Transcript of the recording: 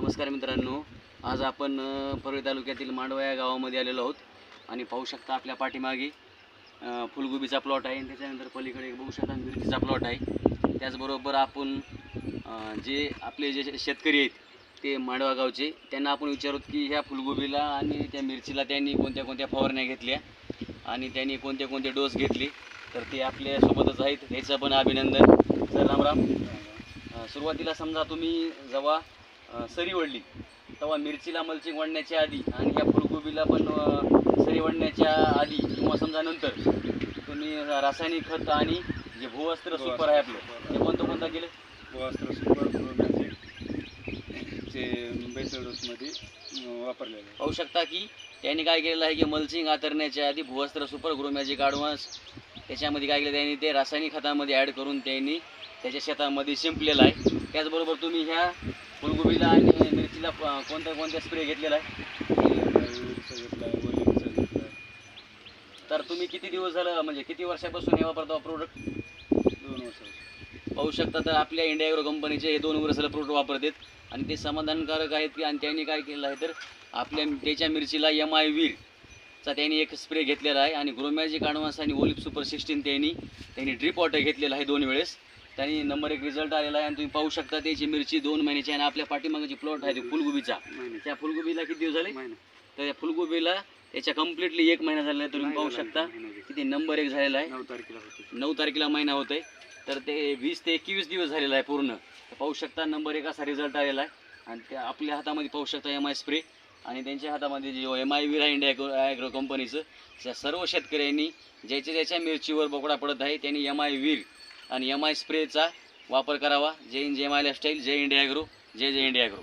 नमस्कार मित्रांनो, आज आपण परळी तालुक्यातील मांडवा या गावामध्ये आलेलो आहोत आणि पाहू शकता आपल्या पाठीमागे फुलगोबीचा प्लॉट आहे आणि त्याच्यानंतर पलीकडे बघू शकता मिरचीचा प्लॉट आहे। त्याचबरोबर आपण जे आपले जे शेतकरी आहेत ते मांडवा गावचे त्यांना आपण विचारूत की ह्या फुलगोबीला आणि त्या मिरचीला त्यांनी कोणत्या कोणत्या फवारण्या घेतल्या आणि त्यांनी कोणते कोणते डोस घेतले, तर ते आपल्यासोबतच आहेत। ह्याचं पण अभिनंदन सर, रामराम। सुरुवातीला समजा तुम्ही जेव्हा सरी वडली तेव्हा मिरचीला मल्चिंग वाढण्याच्या आधी आणि ह्या फुलगोबीला पण सरी वाढण्याच्या आधी किंवा समजा नंतर तुम्ही रासायनिक खत आणि जे भूवस्त्र सुपर आहे आपलं ते कोणतं कोणतं केलं? भूवस्त्र सुपर मॅजिक ते बेसल डोसमध्ये वापरलेलं आहे। पाहू शकता की त्यांनी काय केलेलं आहे की मल्चिंग आतरण्याच्या आधी भूवस्त्र सुपर ग्रो मॅजिक ॲडव्हान्स त्याच्यामध्ये काय केलं त्यांनी ते रासायनिक खतामध्ये ॲड करून त्यांनी त्याच्या शेतामध्ये शिंपलेलं आहे। त्याचबरोबर तुम्ही ह्या फुलगोबीला आणि मिरचीला कोणत्या कोणत्या स्प्रे घेतलेला आहे? तर तुम्ही किती दिवस झालं म्हणजे किती वर्षापासून हे वापरता प्रोडक्ट? 2 वर्ष। पाहू शकता तर आपल्या इंडिया ॲग्रो कंपनीचे हे 2 वर्षाला प्रोडक्ट वापरतात आणि ते समाधानकारक आहेत की आणि त्यांनी काय केलं आहे तर आपल्या त्याच्या मिरचीला MI वीरचा त्यांनी एक स्प्रे घेतलेला आहे आणि ग्रोमॅजिक ॲडव्हान्स आणि ओलिप सुपर 16 त्यांनी ड्रिप वॉटर घेतलेला आहे 2 वेळेस। त्यांनी नंबर 1 रिझल्ट आलेला आहे आणि तुम्ही पाहू शकता त्याची मिरची 2 महिन्याची आणि आपल्या पाठीमागची प्लॉट आहे फुलगोबीचा त्या फुलगोबीला किती दिवस झाले? तर त्या फुलगोबीला त्याच्या कम्प्लिटली 1 महिना झालेला आहे। तुम्ही पाहू शकता किती नंबर 1 झालेला आहे। 9 तारखेला महिना होत आहे, तर ते 20 ते 21 दिवस झालेला आहे पूर्ण। तर पाहू शकता नंबर 1 असा रिझल्ट आलेला आहे आणि त्या आपल्या हातामध्ये पाहू शकता MI स्प्रे आणि त्यांच्या हातामध्ये जे MI वीर आहे इंडिया ॲग्रो कंपनीचं, त्या सर्व शेतकऱ्यांनी ज्याच्या मिरचीवर बोकडा पडत आहे त्यांनी MI वीर आणि MI स्प्रेचा वापर करावा। जय हिंद, जय महाराष्ट्र, जय इंडिया ॲग्रो, जय इंडिया ॲग्रो।